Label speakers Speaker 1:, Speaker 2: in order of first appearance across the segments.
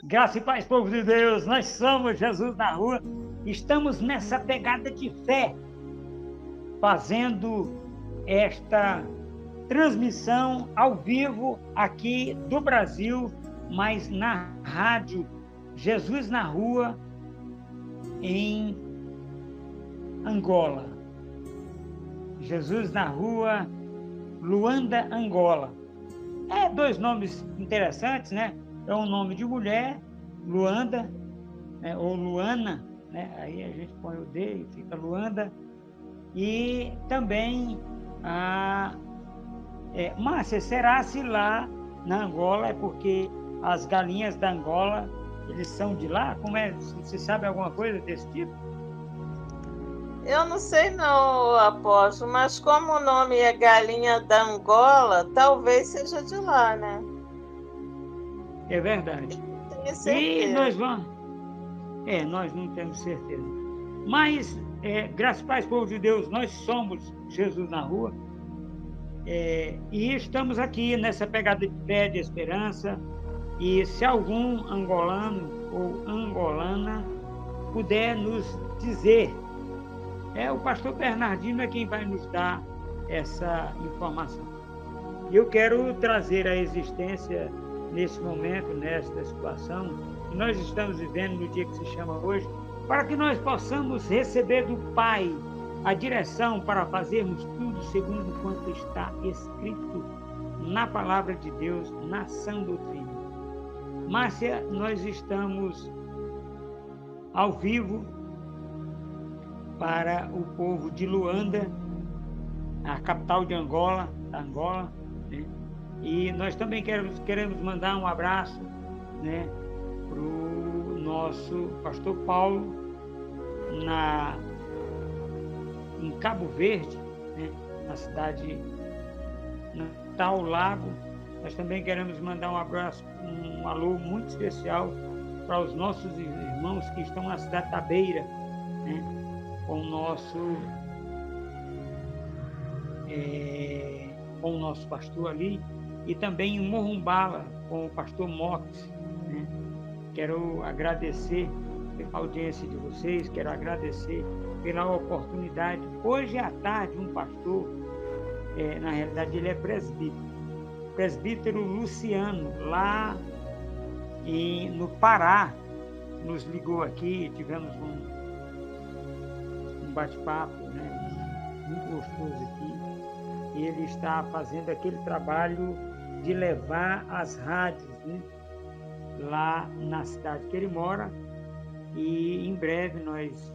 Speaker 1: Graça e paz, povo de Deus, nós somos Jesus na Rua, estamos nessa pegada de fé, fazendo esta transmissão ao vivo aqui do Brasil, mas na rádio Jesus na Rua, em Angola. Jesus na Rua, Luanda, Angola. É dois nomes interessantes, né? É um nome de mulher, Luanda, né? Ou Luana, né? Aí a gente põe o D e fica Luanda. E também Márcia, será se lá na Angola é porque as galinhas da Angola, eles são de lá? Como é? Você sabe alguma coisa desse tipo?
Speaker 2: Eu não sei não, apóstolo, mas como o nome é Galinha da Angola, talvez seja de lá, né?
Speaker 1: É verdade.
Speaker 2: Não tenho
Speaker 1: E
Speaker 2: certeza.
Speaker 1: nós vamos... nós não temos certeza. Mas, graças a Deus, povo de Deus, nós somos Jesus na Rua. E estamos aqui nessa pegada de fé, de esperança. E se algum angolano ou angolana puder nos dizer, o pastor Bernardino é quem vai nos dar essa informação. Eu quero trazer à existência, nesse momento, nesta situação, que nós estamos vivendo no dia que se chama hoje, para que nós possamos receber do Pai a direção para fazermos tudo segundo quanto está escrito na palavra de Deus, na sã doutrina. Márcia, nós estamos ao vivo para o povo de Luanda, a capital de Angola, né? E nós também queremos mandar um abraço, né, para o nosso pastor Paulo, em Cabo Verde, né, na cidade Natal Lago. Nós também queremos mandar um abraço, um alô muito especial para os nossos irmãos que estão na cidade da Beira, né, com o nosso pastor ali, e também em Morumbala, com o pastor Mox, né? Quero agradecer pela audiência de vocês, quero agradecer pela oportunidade. Hoje à tarde, um pastor, na realidade ele é presbítero Luciano, lá no Pará, nos ligou aqui, tivemos um bate-papo, né, muito gostoso aqui, e ele está fazendo aquele trabalho de levar as rádios, né, lá na cidade que ele mora, e em breve nós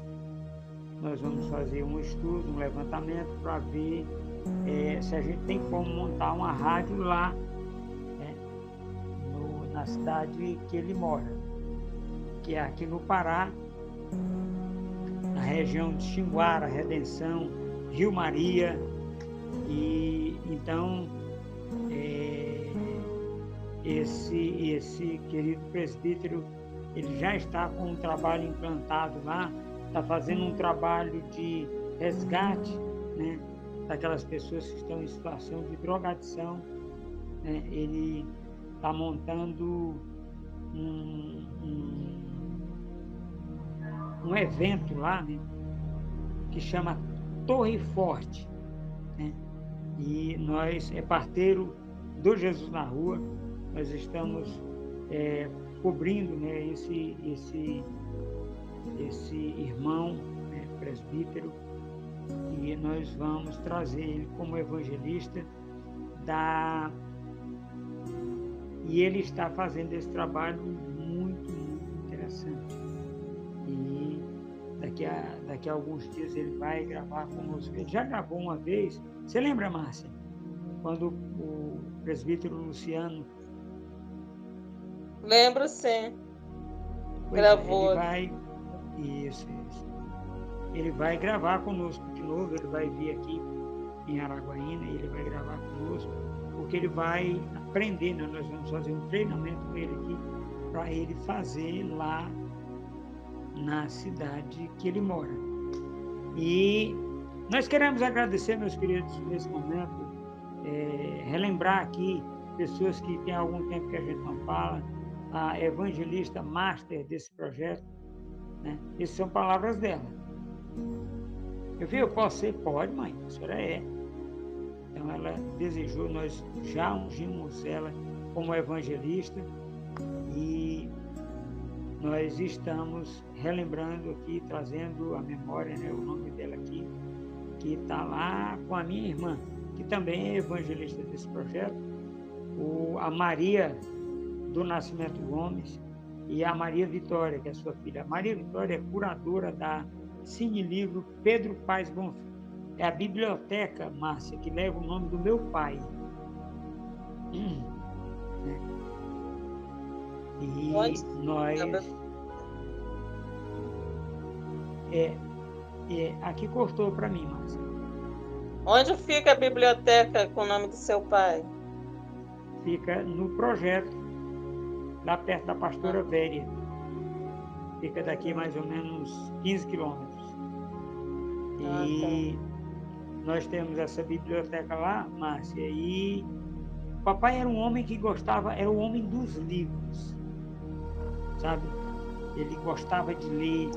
Speaker 1: vamos fazer um estudo, um levantamento para ver se a gente tem como montar uma rádio lá, né, na cidade que ele mora, que é aqui no Pará, na região de Xinguara, Redenção, Rio Maria. E então esse querido presbítero, ele já está com um trabalho implantado lá, está fazendo um trabalho de resgate, né, daquelas pessoas que estão em situação de drogadição, né? Ele está montando um evento lá, né, que chama Torre Forte, né? E nós, parteiro do Jesus na Rua, nós estamos cobrindo, né, esse irmão, né, presbítero, e nós vamos trazer ele como evangelista e ele está fazendo esse trabalho muito, muito interessante. E daqui a alguns dias ele vai gravar conosco. Ele já gravou uma vez. Você lembra, Márcia? Quando o presbítero Luciano...
Speaker 2: Lembro, sim. Gravou.
Speaker 1: Isso. Ele vai gravar conosco de novo, ele vai vir aqui em Araguaína e ele vai gravar conosco, porque ele vai aprender, né? Nós vamos fazer um treinamento com ele aqui, para ele fazer lá na cidade que ele mora. E nós queremos agradecer, meus queridos, nesse momento, relembrar aqui pessoas que tem algum tempo que a gente não fala, a evangelista master desse projeto, né? Essas são palavras dela. Eu posso ser? Pode, mãe, a senhora é. Então ela desejou, nós já ungimos ela como evangelista e nós estamos relembrando aqui, trazendo a memória, né, o nome dela aqui, que está lá com a minha irmã, que também é evangelista desse projeto, a Maria do Nascimento Gomes e a Maria Vitória, que é sua filha. A Maria Vitória é curadora da Cine Livro Pedro Paes Bonfim. É a biblioteca, Márcia, que leva o nome do meu pai. E nós... aqui cortou para mim, Márcia.
Speaker 2: Onde fica a biblioteca com o nome do seu pai?
Speaker 1: Fica no projeto, lá perto da Pastora Véria. Fica daqui mais ou menos 15 quilômetros. E nós temos essa biblioteca lá, Márcia, e o papai era um homem que gostava, era o homem dos livros, sabe? Ele gostava de ler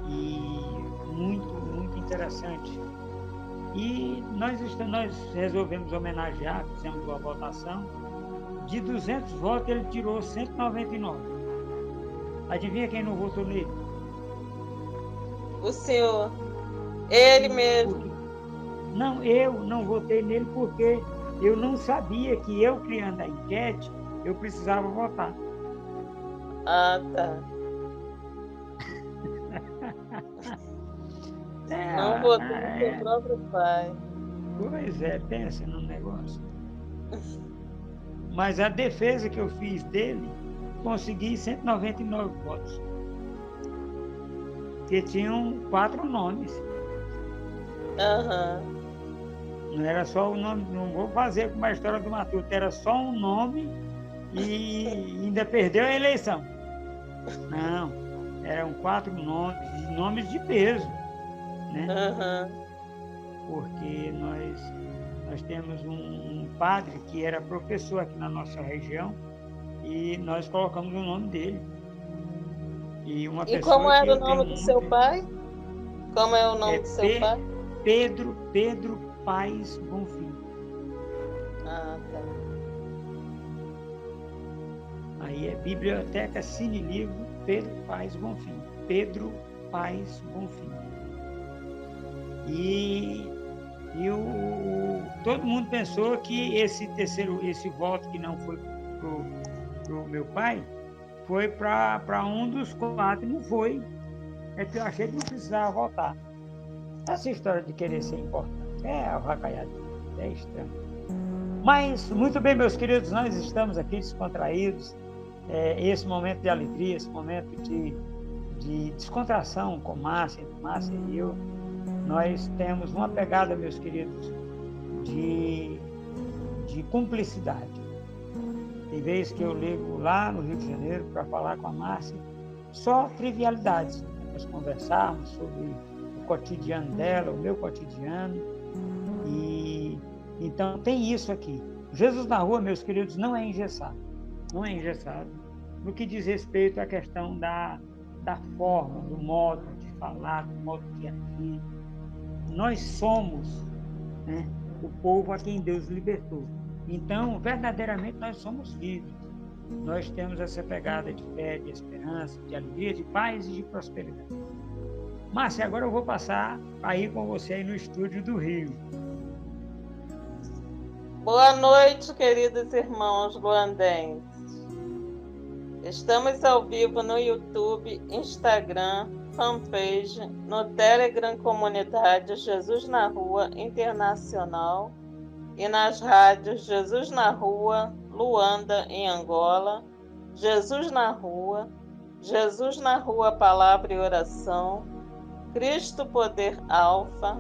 Speaker 1: e muito, muito interessante. E nós resolvemos homenagear, fizemos uma votação. De 200 votos, ele tirou 199. Adivinha quem não votou nele?
Speaker 2: O senhor. Ele mesmo.
Speaker 1: Não, eu não votei nele porque eu não sabia que eu, criando a enquete, eu precisava votar.
Speaker 2: Ah, tá. Não votou no seu próprio pai.
Speaker 1: Pois é, pensa no negócio. Mas a defesa que eu fiz dele, consegui 199 votos. Que tinham 4 nomes. Não era só o nome, não vou fazer como a história do Matuto, era só um nome e ainda perdeu a eleição. Não, eram 4 nomes de peso, né? Porque nós temos um padre que era professor aqui na nossa região e nós colocamos o nome dele. E
Speaker 2: como era o nome do seu pai? Como é o nome do seu pai?
Speaker 1: Pedro Paes Bonfim.
Speaker 2: Ah, tá.
Speaker 1: Aí é Biblioteca Cine Livro Pedro Paes Bonfim. Pedro Paes Bonfim. E todo mundo pensou que esse voto que não foi pro meu pai foi para um dos 4, não foi. É que eu achei que não precisava votar. Essa história de querer ser importante é avacalhada, é estranho. Mas, muito bem, meus queridos, nós estamos aqui descontraídos. Esse momento de alegria, esse momento de descontração com Márcia e eu, nós temos uma pegada, meus queridos, de cumplicidade. Tem vezes que eu ligo lá no Rio de Janeiro para falar com a Márcia, só trivialidades. Nós conversarmos sobre o cotidiano dela, o meu cotidiano. E então tem isso aqui. Jesus na Rua, meus queridos, não é engessado. Não é engessado. No que diz respeito à questão da forma, do modo de falar, do modo de agir. Nós somos, né, o povo a quem Deus libertou. Então, verdadeiramente, nós somos livres. Nós temos essa pegada de fé, de esperança, de alegria, de paz e de prosperidade. Márcia, agora eu vou passar aí com você aí no estúdio do Rio.
Speaker 2: Boa noite, queridos irmãos luandenses. Estamos ao vivo no YouTube, Instagram, fanpage, no Telegram Comunidade Jesus na Rua Internacional e nas rádios Jesus na Rua, Luanda, em Angola, Jesus na Rua Palavra e Oração, Cristo Poder Alfa,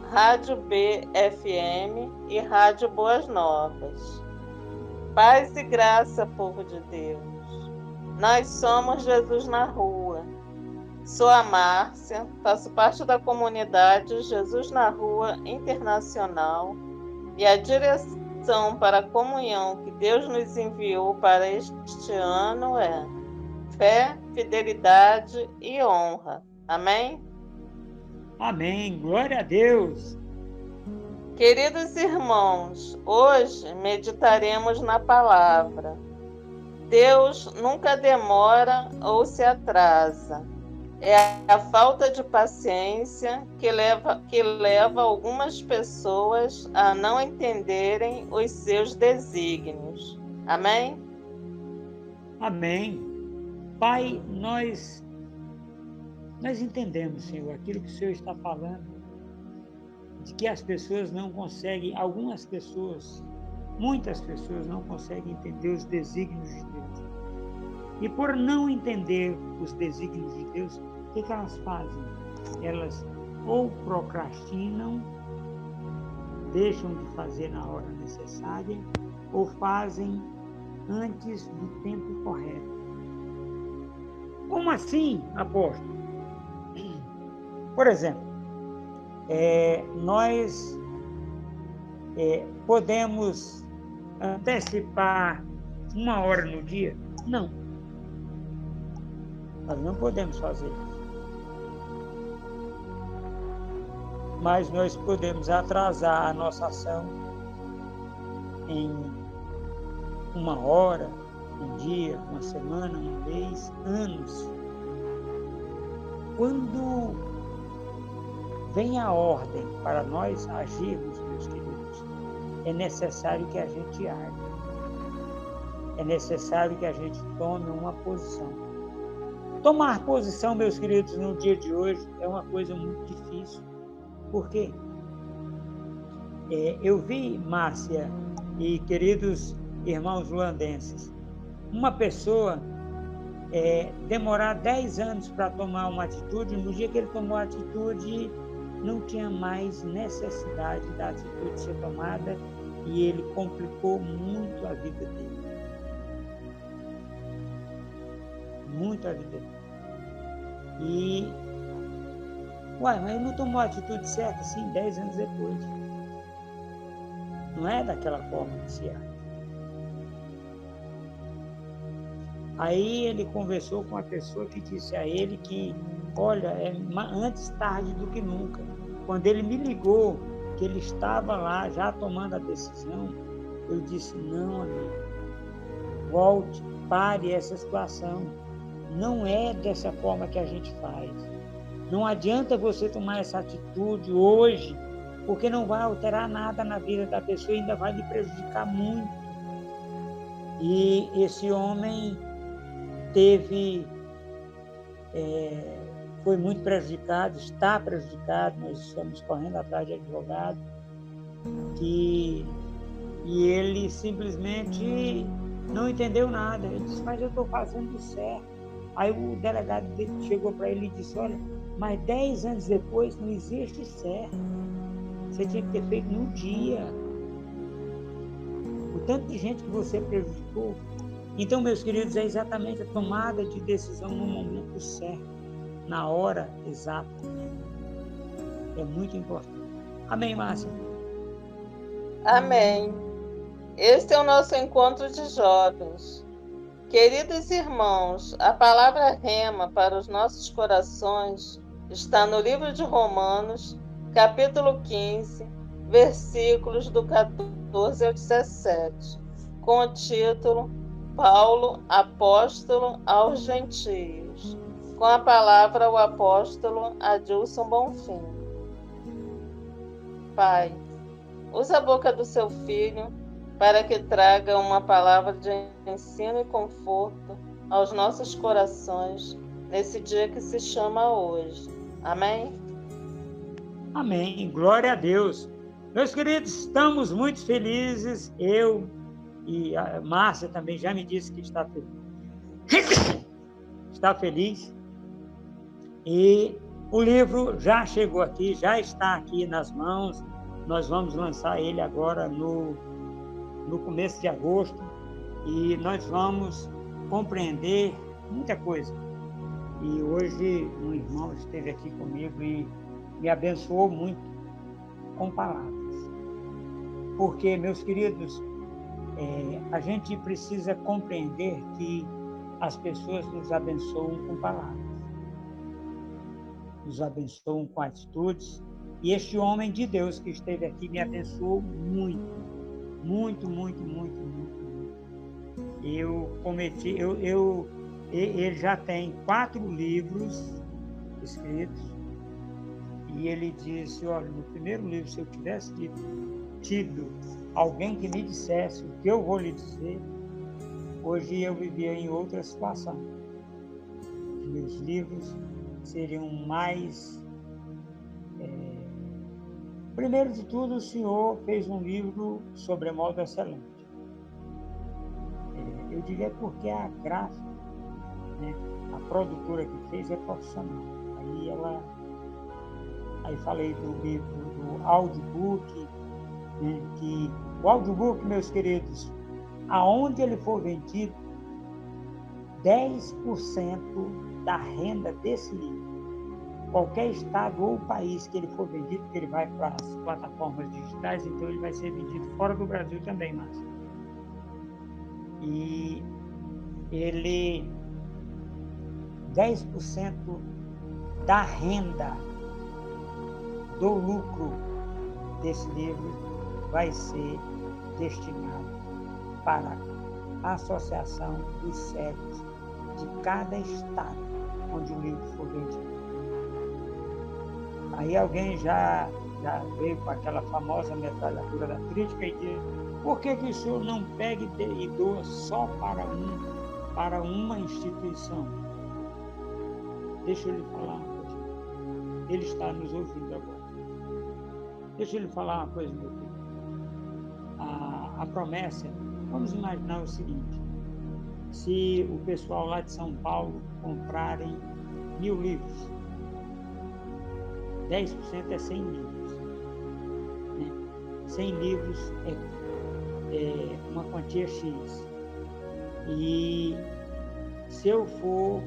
Speaker 2: Rádio BFM e Rádio Boas Novas. Paz e graça, povo de Deus. Nós somos Jesus na Rua. Sou a Márcia, faço parte da comunidade Jesus na Rua Internacional e a missão para a comunhão que Deus nos enviou para este ano é fé, fidelidade e honra. Amém?
Speaker 1: Amém. Glória a Deus.
Speaker 2: Queridos irmãos, hoje meditaremos na palavra. Deus nunca demora ou se atrasa. É a falta de paciência que leva algumas pessoas a não entenderem os seus desígnios. Amém?
Speaker 1: Amém. Pai, nós entendemos, Senhor, aquilo que o Senhor está falando, de que as pessoas não conseguem, muitas pessoas não conseguem entender os desígnios de Deus. E por não entender os desígnios de Deus, o que elas fazem? Elas ou procrastinam, deixam de fazer na hora necessária, ou fazem antes do tempo correto. Como assim, apóstolo? Por exemplo, nós podemos antecipar 1 hora no dia? Não. Nós não podemos fazer isso. Mas nós podemos atrasar a nossa ação em 1 hora, 1 dia, 1 semana, 1 mês, anos. Quando vem a ordem para nós agirmos, meus queridos, é necessário que a gente haja. É necessário que a gente tome uma posição. Tomar posição, meus queridos, no dia de hoje é uma coisa muito difícil. Por quê? Eu vi, Márcia e queridos irmãos luandenses, uma pessoa demorar 10 anos para tomar uma atitude, no dia que ele tomou a atitude, não tinha mais necessidade da atitude ser tomada e ele complicou muito a vida dele. Muito a vida dele. Mas ele não tomou a atitude certa assim 10 anos depois. Não é daquela forma que se age. Aí ele conversou com uma pessoa que disse a ele que, olha, é antes tarde do que nunca. Quando ele me ligou, que ele estava lá já tomando a decisão, eu disse, não, amigo, volte, pare essa situação. Não é dessa forma que a gente faz. Não adianta você tomar essa atitude hoje, porque não vai alterar nada na vida da pessoa e ainda vai lhe prejudicar muito. E esse homem foi muito prejudicado, está prejudicado, nós estamos correndo atrás de advogado, e ele simplesmente não entendeu nada. Ele disse, mas eu estou fazendo certo. Aí o delegado chegou para ele e disse, olha, mas 10 anos depois não existe certo. Você tinha que ter feito no dia. O tanto de gente que você prejudicou. Então, meus queridos, é exatamente a tomada de decisão no momento certo, na hora exata. É muito importante. Amém, Márcia?
Speaker 2: Amém. Este é o nosso encontro de jovens. Queridos irmãos, a palavra rema para os nossos corações está no livro de Romanos, capítulo 15, versículos do 14 ao 17, com o título Paulo, apóstolo aos gentios, com a palavra o apóstolo Adilson Bonfim. Pai, usa a boca do seu filho para que traga uma palavra de ensino e conforto aos nossos corações nesse dia que se chama hoje. Amém?
Speaker 1: Amém. Glória a Deus. Meus queridos, estamos muito felizes. Eu e a Márcia também já me disse que está feliz. Está feliz. E o livro já chegou aqui, já está aqui nas mãos. Nós vamos lançar ele agora no começo de agosto. E nós vamos compreender muita coisa. E hoje um irmão esteve aqui comigo e me abençoou muito com palavras. porque, meus queridos, a gente precisa compreender que as pessoas nos abençoam com palavras, nos abençoam com atitudes, e este homem de Deus que esteve aqui me abençoou muito, muito, muito, muito, muito. Ele já tem 4 livros escritos, e ele disse, olha, no primeiro livro, se eu tivesse tido alguém que me dissesse o que eu vou lhe dizer, hoje eu vivia em outra situação. Meus livros seriam mais... Primeiro de tudo, o senhor fez um livro sobremodo excelente. Eu diria porque a gráfica, né, a produtora que fez é profissional. Aí falei do livro, do audiobook, né, que o audiobook, meus queridos, aonde ele for vendido, 10% da renda desse livro, qualquer estado ou país que ele for vendido, porque ele vai para as plataformas digitais, então ele vai ser vendido fora do Brasil também, Márcio. E ele, 10% da renda do lucro desse livro vai ser destinado para a Associação dos Cegos de cada estado onde o livro for vendido. Aí alguém já veio com aquela famosa metralhadora da crítica e diz, por que o senhor não pega e doa só para uma instituição? Deixa eu lhe falar uma coisa. Ele está nos ouvindo agora. Deixa eu lhe falar uma coisa, meu filho. A promessa, vamos imaginar o seguinte, se o pessoal lá de São Paulo comprarem 1000 livros, 10% é 100 livros. Né? 100 livros é uma quantia X. E se eu for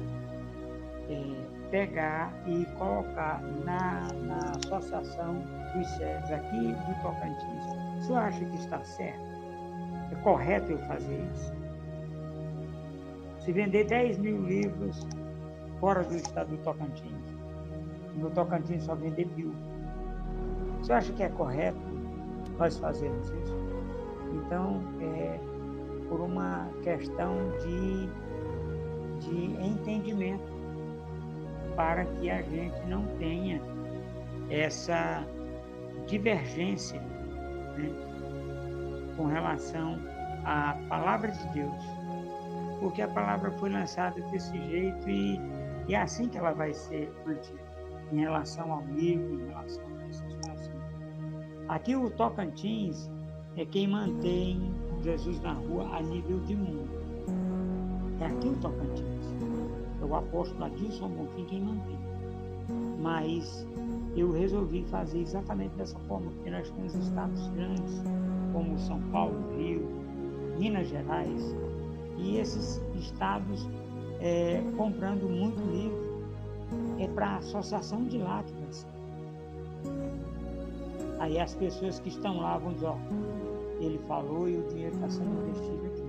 Speaker 1: pegar e colocar na Associação dos Cegos aqui do Tocantins, o senhor acha que está certo? É correto eu fazer isso? Se vender 10.000 livros fora do estado do Tocantins, no Tocantins só vender 1.000. Você acha que é correto nós fazermos isso? Então, por uma questão de entendimento, para que a gente não tenha essa divergência, né, com relação à palavra de Deus. Porque a palavra foi lançada desse jeito e é assim que ela vai ser mantida. Em relação ao livro, em relação a essa situação. Aqui o Tocantins é quem mantém Jesus na Rua a nível de mundo. É aqui o Tocantins. É o apóstolo Adilson Bonfim quem mantém. Mas eu resolvi fazer exatamente dessa forma, porque nós temos estados grandes, como São Paulo, Rio, Minas Gerais, e esses estados comprando muito livro, é para a associação de lá que vai ser. Aí as pessoas que estão lá vão dizer, ó, ele falou e o dinheiro está sendo investido aqui.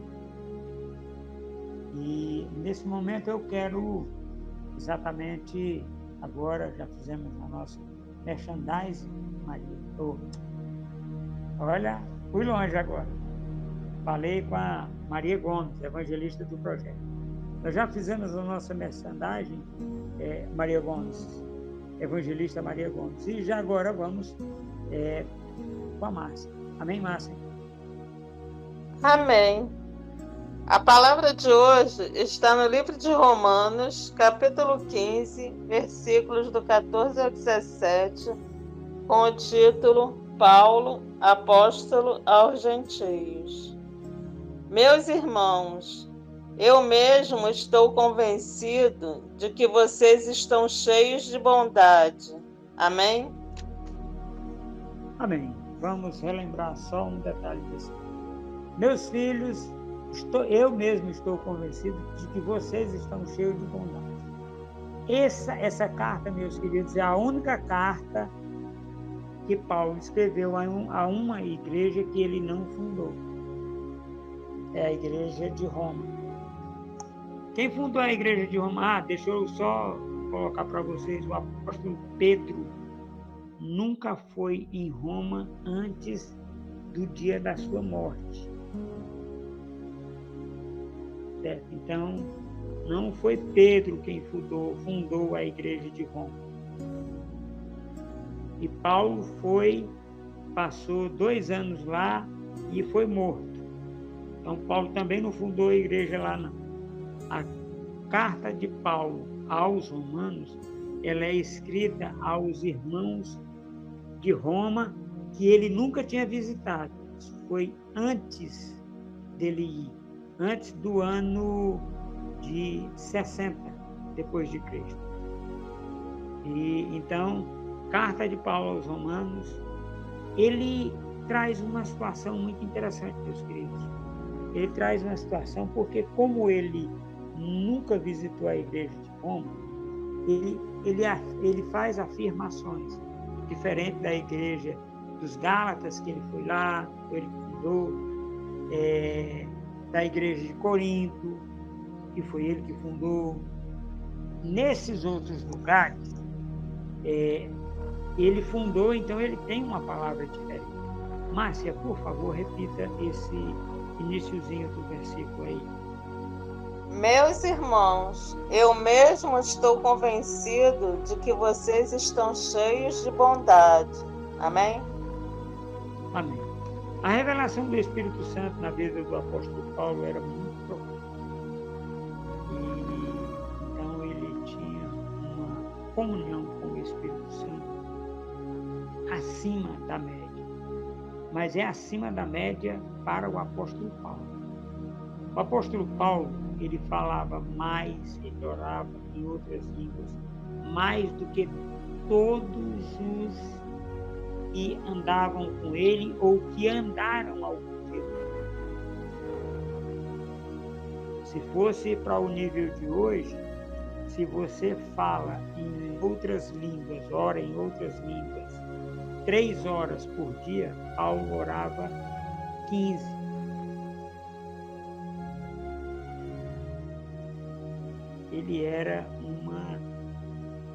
Speaker 1: E nesse momento eu quero exatamente, agora já fizemos a nossa merchandising, Maria. Olha, fui longe agora. Falei com a Maria Gomes, evangelista do projeto. Nós já fizemos a nossa merchandising, Maria Gomes, evangelista Maria Gomes. E já agora vamos com a Márcia. Amém, Márcia?
Speaker 2: Amém. A palavra de hoje está no livro de Romanos, capítulo 15, versículos do 14 ao 17, com o título Paulo, apóstolo aos gentios. Meus irmãos, eu mesmo estou convencido de que vocês estão cheios de bondade. Amém?
Speaker 1: Amém. Vamos relembrar só um detalhe desse. Meus filhos, eu mesmo estou convencido de que vocês estão cheios de bondade. Essa carta, meus queridos, é a única carta que Paulo escreveu a uma igreja que ele não fundou. É a igreja de Roma. Quem fundou a igreja de Roma? Deixa eu só colocar para vocês, o apóstolo Pedro nunca foi em Roma antes do dia da sua morte. Certo? Então, não foi Pedro quem fundou a igreja de Roma. E Paulo passou 2 anos lá e foi morto. Então, Paulo também não fundou a igreja lá, não. A carta de Paulo aos Romanos, ela é escrita aos irmãos de Roma que ele nunca tinha visitado. Isso foi antes dele ir, antes do ano de 60 depois de Cristo. E então, carta de Paulo aos Romanos, ele traz uma situação muito interessante, meus queridos. Ele traz uma situação porque, como ele nunca visitou a igreja de Roma, ele faz afirmações diferente da igreja dos Gálatas, que ele foi lá, ele fundou, da igreja de Corinto, que foi ele que fundou. Nesses outros lugares, ele fundou, então ele tem uma palavra diferente. Márcia, por favor, repita esse iniciozinho do versículo aí.
Speaker 2: Meus irmãos, eu mesmo estou convencido de que vocês estão cheios de bondade. Amém?
Speaker 1: Amém. A revelação do Espírito Santo na vida do apóstolo Paulo era muito profunda. E então ele tinha uma comunhão com o Espírito Santo acima da média. Mas é acima da média para o apóstolo Paulo. O apóstolo Paulo, ele falava mais, ele orava em outras línguas, mais do que todos os que andavam com ele ou que andaram ao tempo. Se fosse para o nível de hoje, se você fala em outras línguas, ora em outras línguas, 3 horas por dia, Paulo orava 15.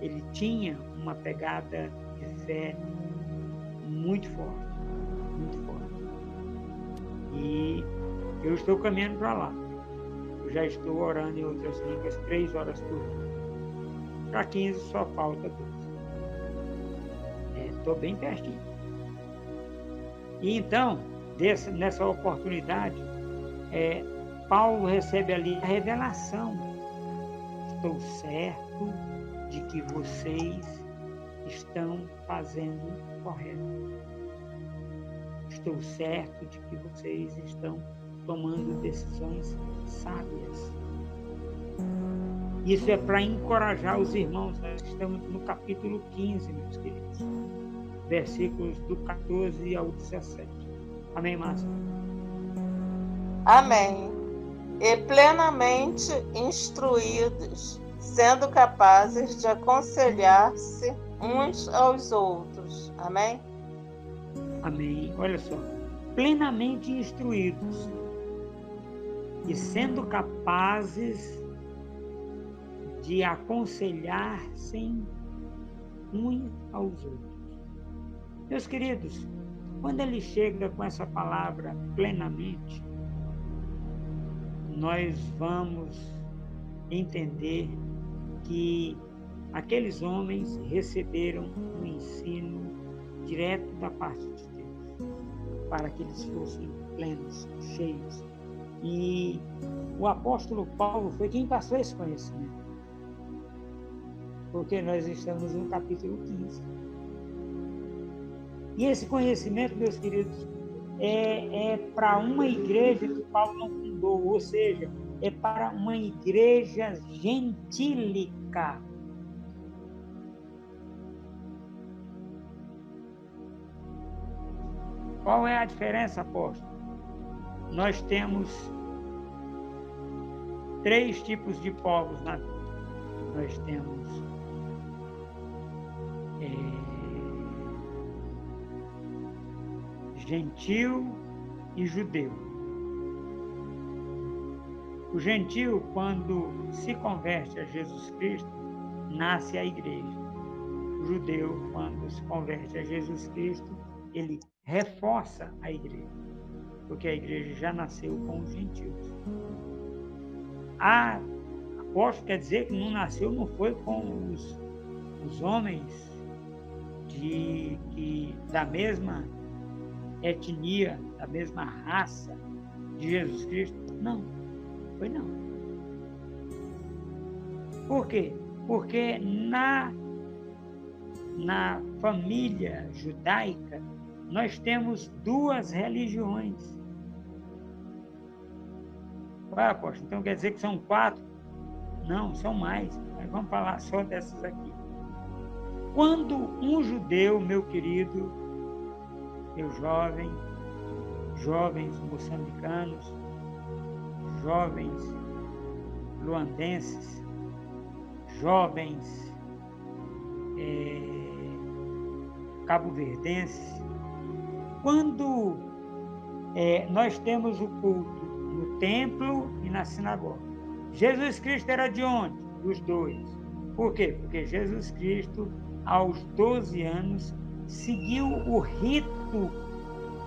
Speaker 1: Ele tinha uma pegada de fé muito forte, muito forte. E eu estou caminhando para lá. Eu já estou orando em outras línguas 3 horas por dia. Para 15 só falta 2. Estou bem pertinho. E então, nessa oportunidade, Paulo recebe ali a revelação. Estou certo de que vocês estão fazendo correto. Estou certo de que vocês estão tomando decisões sábias. Isso é para encorajar os irmãos. Nós estamos no capítulo 15, meus queridos. Versículos do 14 ao 17. Amém, Márcia?
Speaker 2: Amém. E plenamente instruídos, sendo capazes de aconselhar-se uns aos outros. Amém?
Speaker 1: Amém. Olha só. Plenamente instruídos e sendo capazes de aconselhar-se uns aos outros. Meus queridos, quando ele chega com essa palavra plenamente, nós vamos entender que aqueles homens receberam um ensino direto da parte de Deus, para que eles fossem plenos, cheios. E o apóstolo Paulo foi quem passou esse conhecimento, porque nós estamos no capítulo 15. E esse conhecimento, meus queridos, é para uma igreja que Paulo não fundou, ou seja, é para uma igreja gentílica. Qual é a diferença, apóstolo? Nós temos 3 tipos de povos na Bíblia. Nós temos gentil e judeu. O gentil, quando se converte a Jesus Cristo, nasce a igreja. O judeu, quando se converte a Jesus Cristo, ele reforça a igreja, porque a igreja já nasceu com os gentios. Apóstolo quer dizer que não nasceu, não foi com os homens da mesma etnia, da mesma raça de Jesus Cristo. Não, foi não. Por quê? Porque na família judaica nós temos duas religiões. Ué, apóstolo, então quer dizer que são 4? Não, são mais. Mas vamos falar só dessas aqui. Quando um judeu, meu querido, meu jovens moçambicanos, jovens luandenses, jovens cabo-verdenses, quando nós temos o culto no templo e na sinagoga. Jesus Cristo era de onde? Dos dois. Por quê? Porque Jesus Cristo, aos 12 anos, seguiu o rito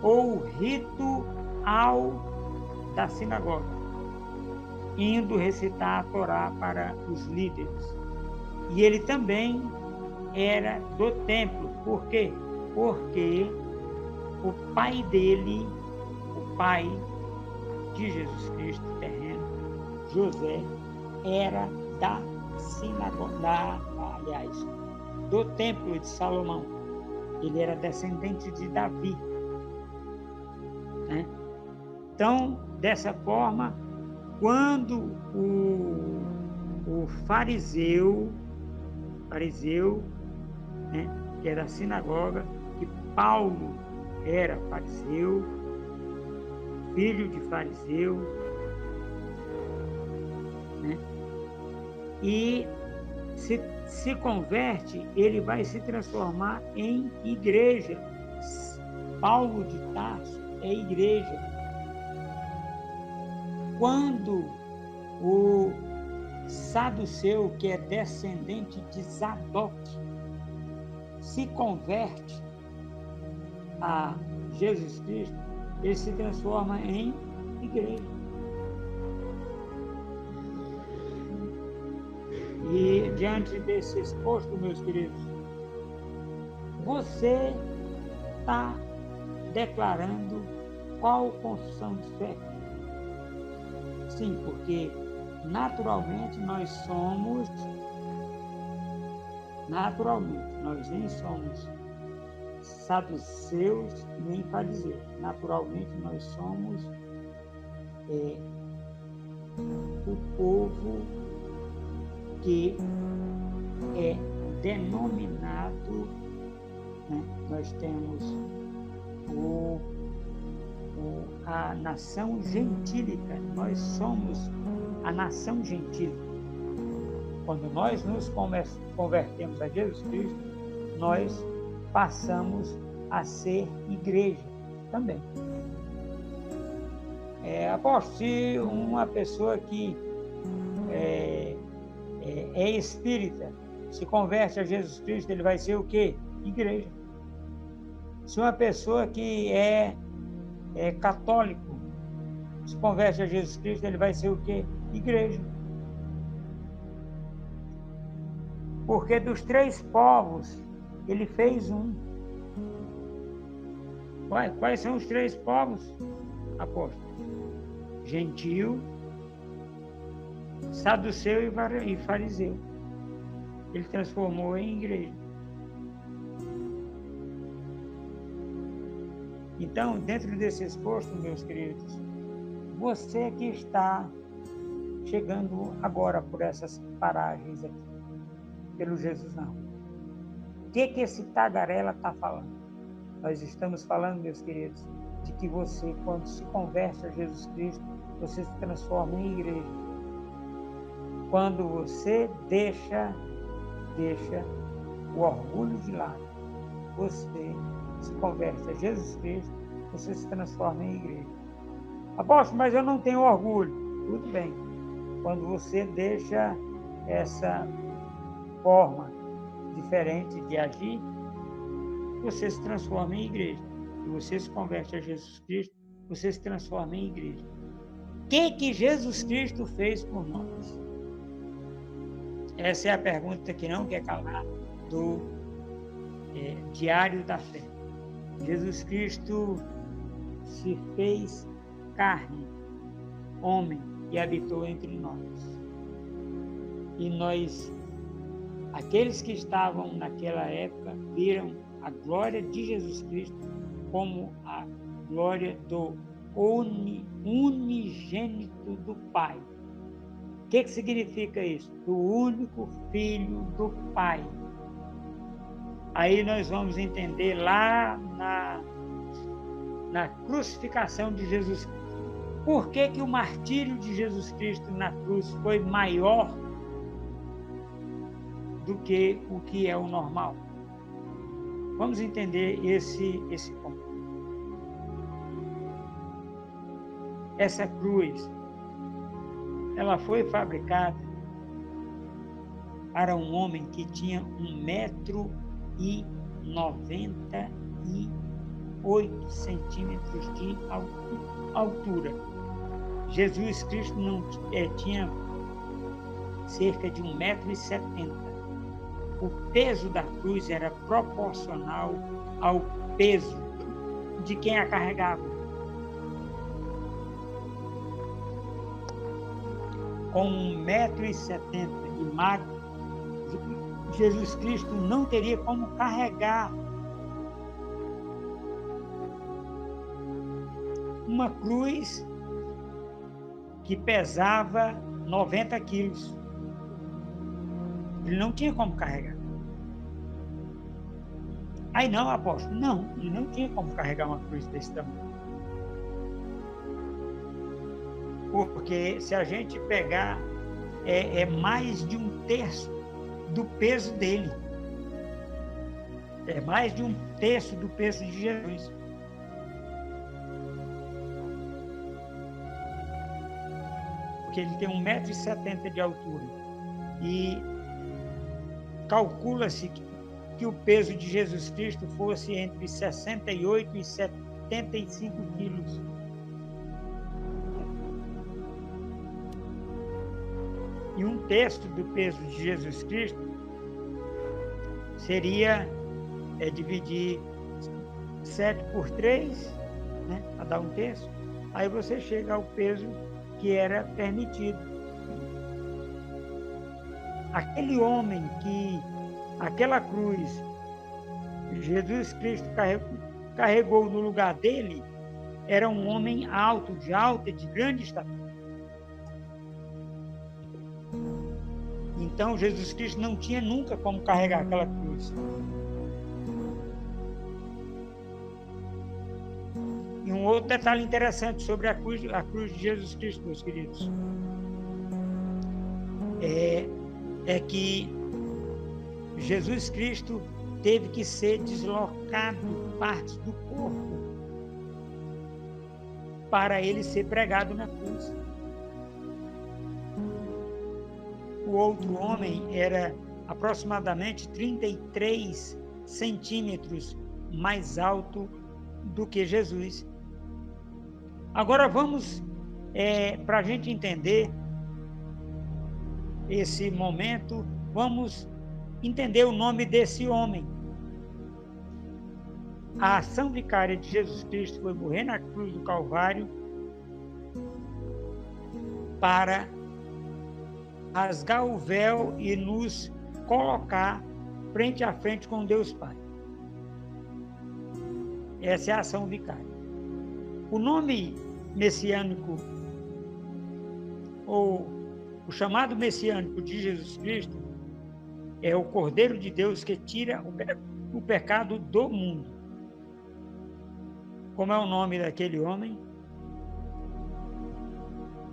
Speaker 1: ou ritual da sinagoga, indo recitar a Torá para os líderes. E ele também era do templo. Por quê? Porque o pai dele, o pai de Jesus Cristo terreno, José, era da sinagoga, do templo de Salomão. Ele era descendente de Davi, né? Então, dessa forma, quando o fariseu, né, que era da sinagoga, que Paulo era fariseu, filho de fariseu, né, e se converte, ele vai se transformar em igreja. Paulo de Tarso é igreja. Quando o saduceu, que é descendente de Zadoque, se converte a Jesus Cristo, ele se transforma em igreja. E diante desse exposto, meus queridos, você está declarando qual construção de fé? Sim, porque naturalmente nós nem somos saduceus nem fariseus. Naturalmente nós somos o povo que é denominado, né? Nós temos a nação gentílica, nós somos a nação gentílica. Quando nós nos convertemos a Jesus Cristo, nós passamos a ser igreja também. Apóstolo, se uma pessoa que é espírita se converte a Jesus Cristo, ele vai ser o quê? Igreja. Se uma pessoa que é católico se converte a Jesus Cristo, ele vai ser o quê? Igreja. Porque dos 3 povos, ele fez um. Quais são os 3 povos, apóstolo? Gentil, saduceu e fariseu. Ele transformou em igreja. Então, dentro desse exposto, meus queridos, você que está chegando agora por essas paragens aqui, pelo Jesus na Rua, o que esse tagarela está falando? Nós estamos falando, meus queridos, de que você, quando se converte a Jesus Cristo, você se transforma em igreja. Quando você deixa o orgulho de lado, você se converte a Jesus Cristo, você se transforma em igreja. Apóstolo, mas eu não tenho orgulho. Tudo bem. Quando você deixa essa forma diferente de agir, você se transforma em igreja. Se você se converte a Jesus Cristo, você se transforma em igreja. O que Jesus Cristo fez por nós? Essa é a pergunta que não quer calar do Diário da Fé. Jesus Cristo se fez carne, homem, e habitou entre nós. E nós, aqueles que estavam naquela época, viram a glória de Jesus Cristo como a glória do unigênito do Pai. O que significa isso? Do único Filho do Pai. Aí nós vamos entender lá na crucificação de Jesus Cristo. Por que o martírio de Jesus Cristo na cruz foi maior do que o que é o normal? Vamos entender esse ponto. Essa cruz, ela foi fabricada para um homem que tinha 1,98 centímetros de altura. Jesus Cristo não tinha cerca de 1,70 m. O peso da cruz era proporcional ao peso de quem a carregava. Com 1,70 m e magro, Jesus Cristo não teria como carregar uma cruz que pesava 90 quilos. Ele não tinha como carregar. Aí não, apóstolo, não, ele não tinha como carregar uma cruz desse tamanho. Porque se a gente pegar, é mais de 1/3 do peso dele. É mais de 1/3 do peso de Jesus. Porque ele tem 1,70 m de altura. E calcula-se que o peso de Jesus Cristo fosse entre 68 e 75 quilos. E 1/3 do peso de Jesus Cristo seria dividir 7 por 3, né, a dar 1/3. Aí você chega ao peso que era permitido. Aquele homem aquela cruz, Jesus Cristo carregou no lugar dele, era um homem alto, de grande estatura. Então, Jesus Cristo não tinha nunca como carregar aquela cruz. E um outro detalhe interessante sobre a cruz de Jesus Cristo, meus queridos, é que Jesus Cristo teve que ser deslocado partes do corpo para ele ser pregado na cruz. O outro homem era aproximadamente 33 centímetros mais alto do que Jesus. Agora vamos, para a gente entender esse momento, vamos entender o nome desse homem. A ação vicária de Jesus Cristo foi morrer na cruz do Calvário para rasgar o véu e nos colocar frente a frente com Deus Pai. Essa é a ação vicária. O nome messiânico, ou o chamado messiânico de Jesus Cristo, é o Cordeiro de Deus que tira o pecado do mundo. Como é o nome daquele homem?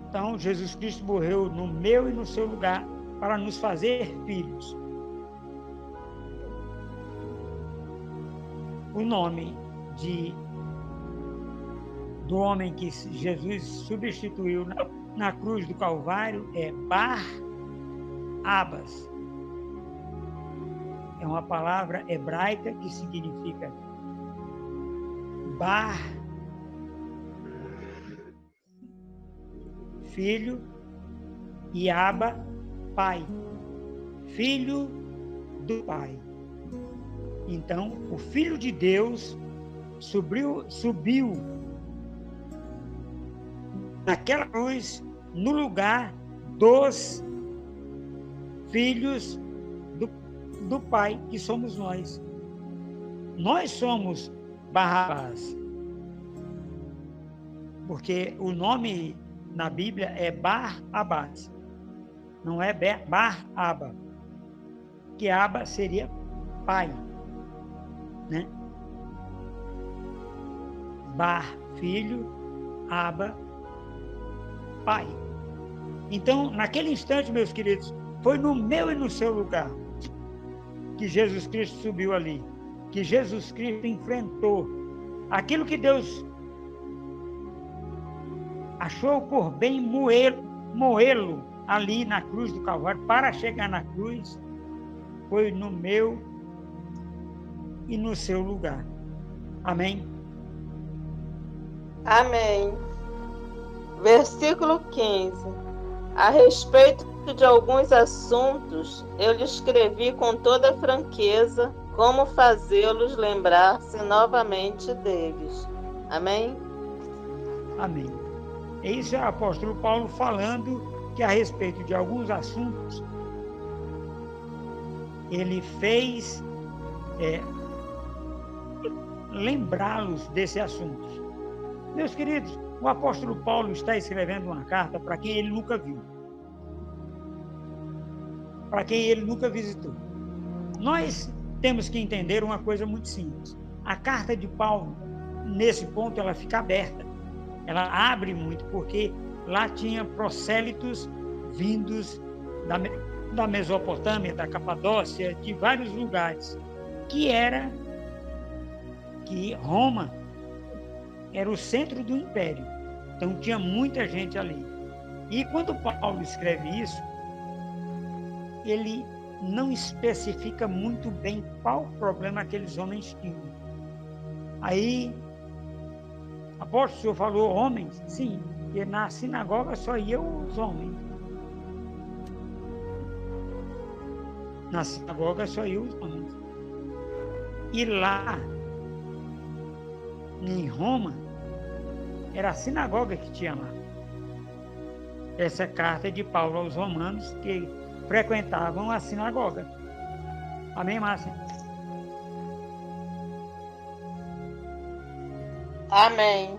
Speaker 1: Então, Jesus Cristo morreu no meu e no seu lugar para nos fazer filhos. O nome de do homem que Jesus substituiu na cruz do Calvário é Bar-Abas. É uma palavra hebraica que significa Bar, filho, e Aba, pai. Filho do Pai. Então, o Filho de Deus subiu naquela cruz no lugar dos filhos do Pai, que somos nós. Nós somos Barrabás. Porque o nome na Bíblia é Bar-Abás. Não é Bar-Aba. Que Aba seria pai, né? Bar, filho, Aba, pai. Então, naquele instante, meus queridos, foi no meu e no seu lugar que Jesus Cristo subiu ali, que Jesus Cristo enfrentou aquilo que Deus achou por bem moê-lo ali na cruz do Calvário. Para chegar na cruz, foi no meu e no seu lugar. Amém?
Speaker 2: Amém. Versículo 15. A respeito de alguns assuntos, eu lhe escrevi com toda franqueza como fazê-los lembrar-se novamente deles. Amém?
Speaker 1: Amém. Isso é o apóstolo Paulo falando que a respeito de alguns assuntos ele fez lembrá-los desse assunto. Meus queridos, o apóstolo Paulo está escrevendo uma carta para quem ele nunca viu, para quem ele nunca visitou. Nós temos que entender uma coisa muito simples. A carta de Paulo, nesse ponto, ela fica aberta. Ela abre muito, porque lá tinha prosélitos vindos da Mesopotâmia, da Capadócia, de vários lugares, que Roma era o centro do império. Então tinha muita gente ali. E quando Paulo escreve isso, ele não especifica muito bem qual problema aqueles homens tinham. Aí, apóstolo, o senhor falou homens? Sim, porque na sinagoga só iam os homens. Na sinagoga só iam os homens. E lá, em Roma, era a sinagoga que tinha lá. Essa carta de Paulo aos romanos que frequentavam a sinagoga. Amém, Márcia?
Speaker 2: Amém.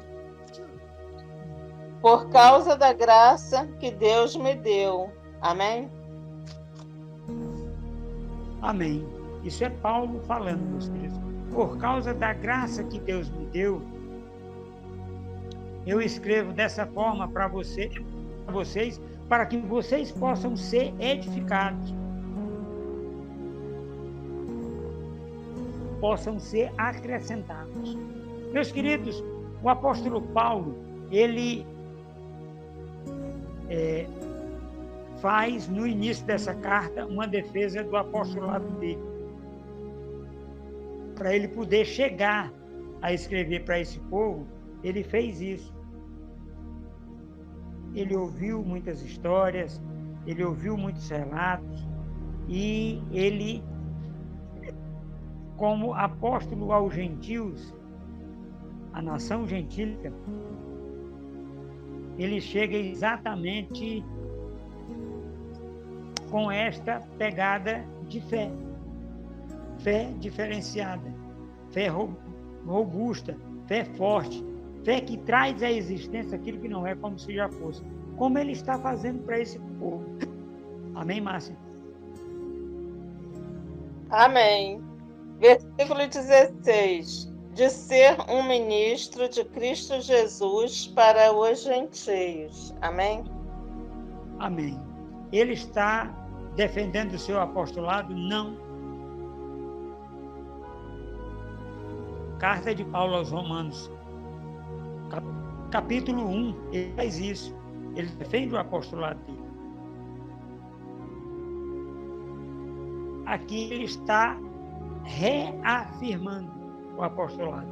Speaker 2: Por causa da graça que Deus me deu. Amém?
Speaker 1: Amém. Isso é Paulo falando, meus queridos. Por causa da graça que Deus me deu, eu escrevo dessa forma para vocês, para que vocês possam ser edificados, possam ser acrescentados. Meus queridos, o apóstolo Paulo, ele faz no início dessa carta uma defesa do apostolado dele, para ele poder chegar a escrever para esse povo. Ele fez isso. Ele ouviu muitas histórias, ele ouviu muitos relatos, e ele, como apóstolo aos gentios, a nação gentílica, ele chega exatamente com esta pegada de fé. Fé diferenciada, fé robusta, fé forte, fé que traz à existência aquilo que não é como se já fosse, como ele está fazendo para esse povo. Amém, Márcia?
Speaker 2: Amém. Versículo 16. De ser um ministro de Cristo Jesus para os gentios. Amém?
Speaker 1: Amém. Ele está defendendo o seu apostolado? Não. Carta de Paulo aos Romanos, capítulo 1, ele faz isso. Ele defende o apostolado dele. Aqui ele está reafirmando o apostolado.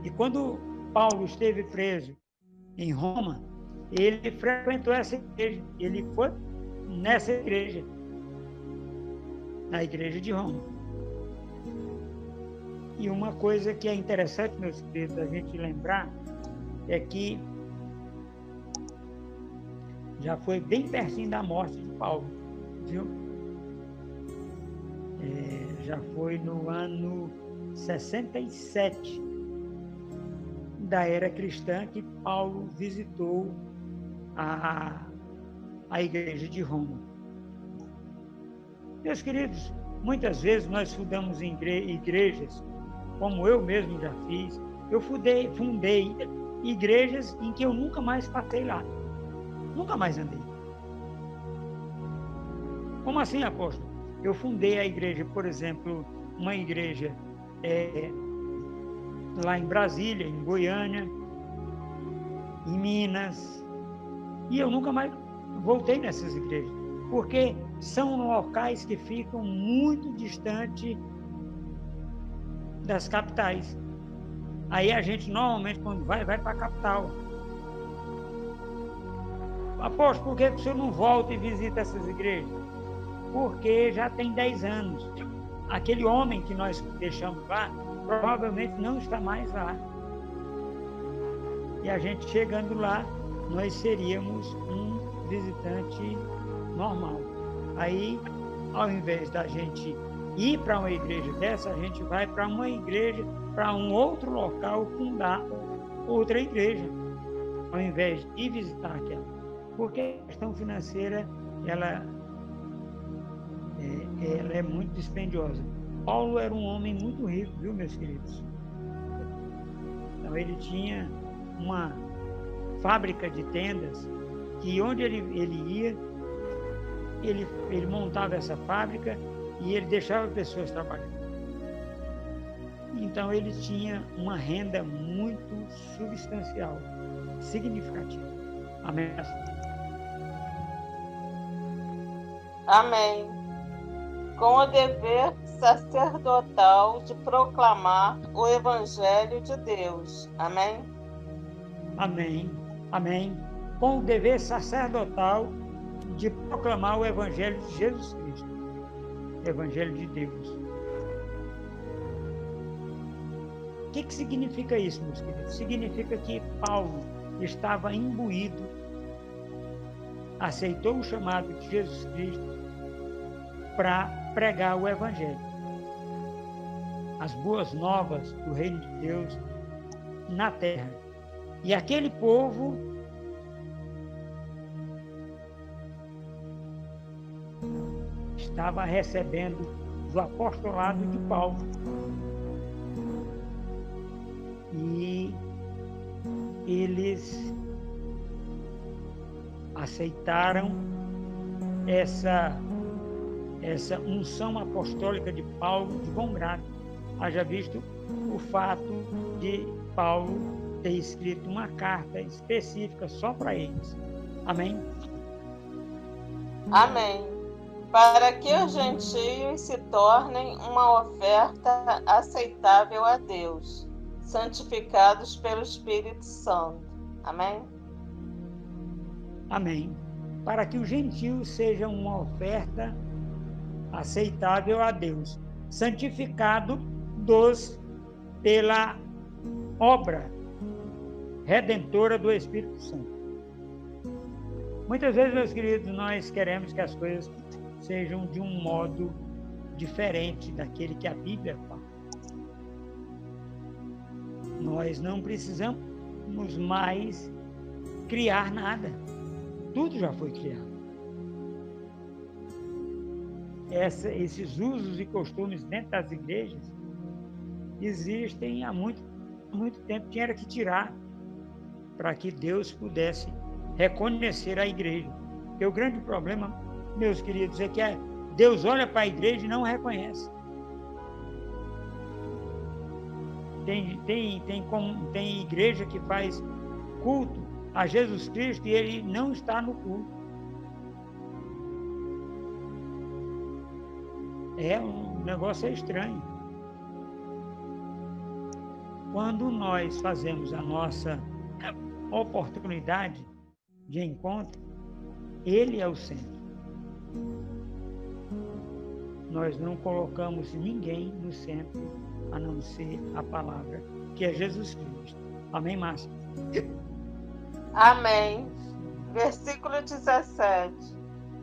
Speaker 1: E quando Paulo esteve preso em Roma, ele frequentou essa igreja. Ele foi nessa igreja, na igreja de Roma. E uma coisa que é interessante, meus queridos, a gente lembrar, é que já foi bem pertinho da morte de Paulo, viu? Já foi no ano 67 da era cristã que Paulo visitou a igreja de Roma. Meus queridos, muitas vezes nós fundamos igrejas, como eu mesmo já fiz. Eu fundei igrejas em que eu nunca mais passei lá. Nunca mais andei. Como assim, apóstolo? Eu fundei a igreja, por exemplo, uma igreja lá em Brasília, em Goiânia, em Minas, e eu nunca mais voltei nessas igrejas, porque são locais que ficam muito distante das capitais. Aí a gente normalmente, quando vai para a capital. Apóstolo, por que o senhor não volta e visita essas igrejas? Porque já tem 10 anos. Aquele homem que nós deixamos lá, provavelmente não está mais lá. E a gente chegando lá, nós seríamos um visitante normal. Aí, ao invés da gente ir para uma igreja dessa, a gente vai para uma igreja, para um outro local, fundar outra igreja, ao invés de visitar aquela. Porque a questão financeira, ela é muito dispendiosa. Paulo era um homem muito rico, viu, meus queridos? Então, ele tinha uma fábrica de tendas, que onde ele ia, ele montava essa fábrica e ele deixava pessoas trabalhando. Então, ele tinha uma renda muito substancial, significativa. Amém?
Speaker 2: Amém. Com o dever sacerdotal de proclamar o Evangelho de Deus. Amém?
Speaker 1: Amém. Amém. Com o dever sacerdotal de proclamar o Evangelho de Jesus Cristo. Evangelho de Deus. O que significa isso, meus queridos? Significa que Paulo estava imbuído, aceitou o chamado de Jesus Cristo para pregar o Evangelho. As boas novas do reino de Deus na terra. E aquele povo estava recebendo do apostolado de Paulo. E eles aceitaram essa unção apostólica de Paulo de bom grado. Haja visto o fato de Paulo ter escrito uma carta específica só para eles. Amém?
Speaker 2: Amém. Para que os gentios se tornem uma oferta aceitável a Deus, santificados pelo Espírito Santo. Amém?
Speaker 1: Amém. Para que os gentios sejam uma oferta aceitável a Deus, santificados pela obra redentora do Espírito Santo. Muitas vezes, meus queridos, nós queremos que as coisas sejam de um modo diferente daquele que a Bíblia fala. Nós não precisamos mais criar nada. Tudo já foi criado. Esses usos e costumes dentro das igrejas existem há muito tempo. Tinha que tirar para que Deus pudesse reconhecer a igreja. Porque o grande problema, meus queridos, é que Deus olha para a igreja e não reconhece. Tem igreja que faz culto a Jesus Cristo e ele não está no culto. Um negócio estranho. Quando nós fazemos a nossa oportunidade de encontro, ele é o centro. Nós não colocamos ninguém no centro, a não ser a palavra, que é Jesus Cristo. Amém, Márcia?
Speaker 2: Amém. Versículo 17.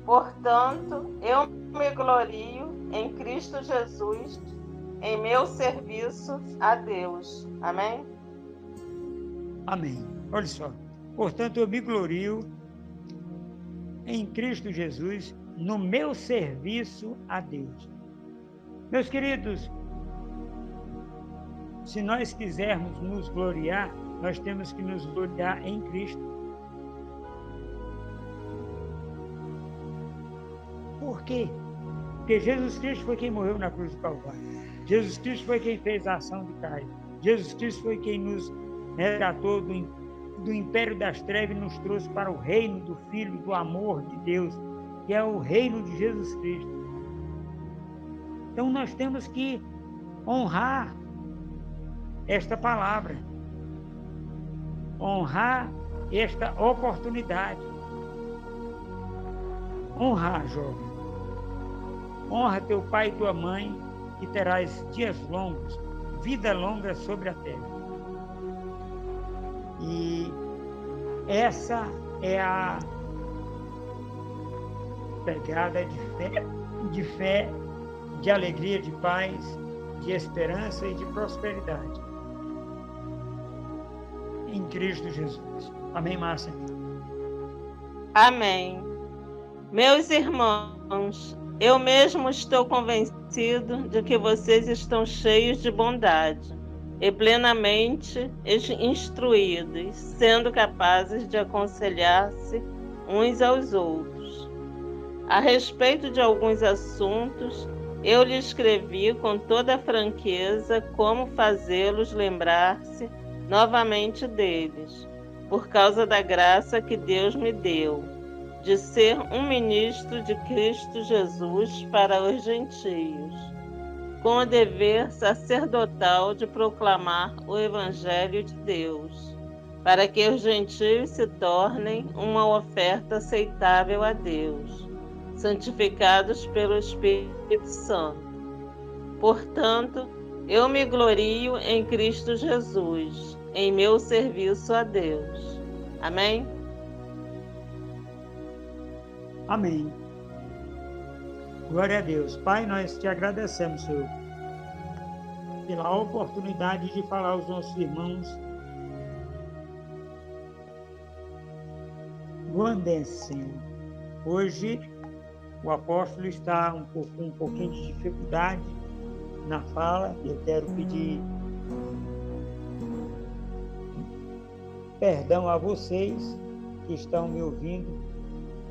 Speaker 2: Portanto, eu me glorio em Cristo Jesus, em meu serviço a Deus. Amém?
Speaker 1: Amém. Olha só. Portanto, eu me glorio em Cristo Jesus, no meu serviço a Deus. Meus queridos, se nós quisermos nos gloriar, nós temos que nos gloriar em Cristo. Por quê? Porque Jesus Cristo foi quem morreu na cruz do Calvário. Jesus Cristo foi quem fez a ação de Caio. Jesus Cristo foi quem nos resgatou do império das trevas e nos trouxe para o reino do Filho, do amor de Deus, que é o reino de Jesus Cristo. Então nós temos que honrar esta palavra, honrar esta oportunidade. Honrar, jovem. Honra teu pai e tua mãe, que terás dias longos, vida longa sobre a terra. E essa é a pegada de fé, de alegria, de paz, de esperança e de prosperidade em Cristo Jesus. Amém, Márcia?
Speaker 2: Amém. Meus irmãos, eu mesmo estou convencido de que vocês estão cheios de bondade e plenamente instruídos, sendo capazes de aconselhar-se uns aos outros. A respeito de alguns assuntos, eu lhe escrevi com toda franqueza como fazê-los lembrar-se novamente deles, por causa da graça que Deus me deu, de ser um ministro de Cristo Jesus para os gentios, com o dever sacerdotal de proclamar o Evangelho de Deus, para que os gentios se tornem uma oferta aceitável a Deus, santificados pelo Espírito Santo. Portanto, eu me glorio em Cristo Jesus, em meu serviço a Deus. Amém?
Speaker 1: Amém. Glória a Deus. Pai, nós te agradecemos, Senhor, pela oportunidade de falar aos nossos irmãos guandenses, Senhor. Hoje, o apóstolo está com um pouquinho de dificuldade na fala. Eu quero pedir perdão a vocês que estão me ouvindo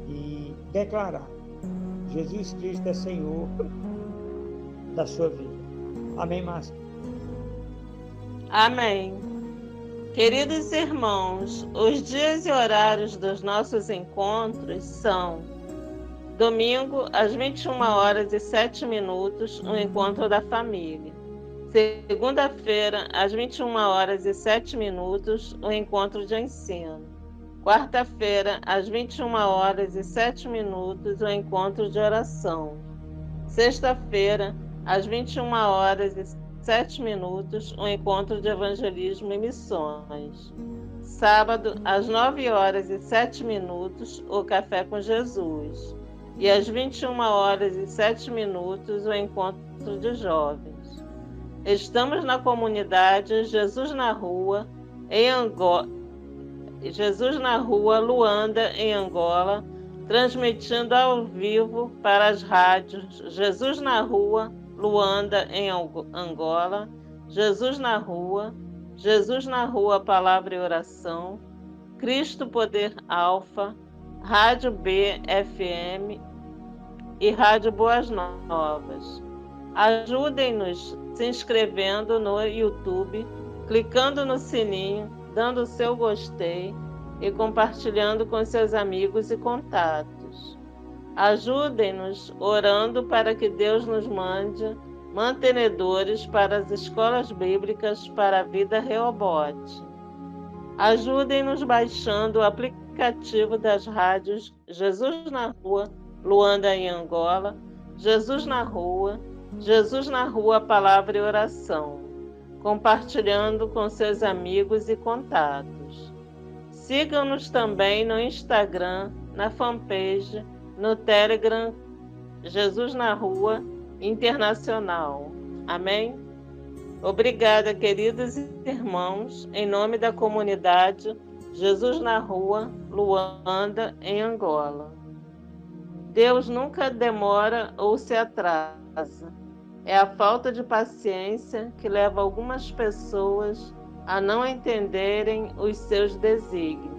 Speaker 1: e declarar: Jesus Cristo é Senhor da sua vida. Amém, Márcia?
Speaker 2: Amém. Queridos irmãos, os dias e horários dos nossos encontros são: domingo, às 21h07, o Encontro da Família. Segunda-feira, às 21h07, o Encontro de Ensino. Quarta-feira, às 21h07, o Encontro de Oração. Sexta-feira, às 21h07, o Encontro de Evangelismo e Missões. Sábado, às 9h07, o Café com Jesus. E às 21h07, o Encontro de Jovens. Estamos na comunidade Jesus na Rua, em Angola, Jesus na Rua, Luanda, em Angola, transmitindo ao vivo para as rádios Jesus na Rua, Luanda, em Angola, Jesus na Rua, Palavra e Oração, Cristo Poder Alfa, Rádio BFM e Rádio Boas Novas. Ajudem-nos se inscrevendo no YouTube clicando no sininho, dando o seu gostei e compartilhando com seus amigos e contatos. Ajudem-nos orando para que Deus nos mande mantenedores para as escolas bíblicas para a vida Rehobote. Ajudem-nos baixando o aplicativo das rádios Jesus na Rua, Luanda em Angola, Jesus na Rua, Palavra e Oração, compartilhando com seus amigos e contatos. Sigam-nos também no Instagram, na fanpage, no Telegram, Jesus na Rua Internacional. Amém? Obrigada, queridos irmãos, em nome da comunidade Jesus na Rua, Luanda, em Angola. Deus nunca demora ou se atrasa. É a falta de paciência que leva algumas pessoas a não entenderem os seus desígnios.